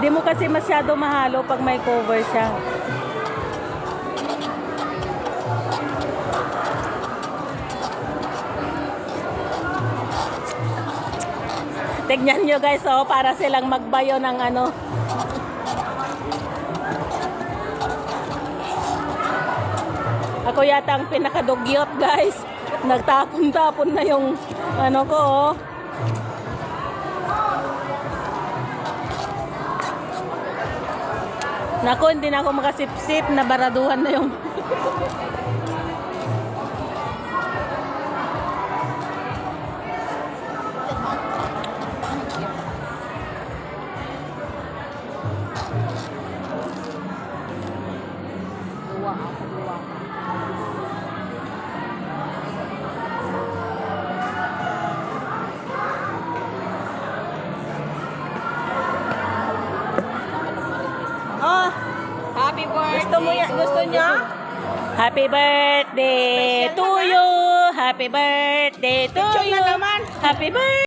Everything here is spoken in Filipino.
Hindi mo kasi masyado mahalo pag may cover siya. Tignan nyo guys, oh, para silang magbayo ng ano. Ako yata ang pinakadugyot guys. Nagtapon-tapon na yung ano ko, oh. Naku, hindi na ako makasip-sip. Nabaraduhan na yung... Oh, Happy birthday! gusto niya? Happy birthday to you. Happy birthday to you. Happy birthday.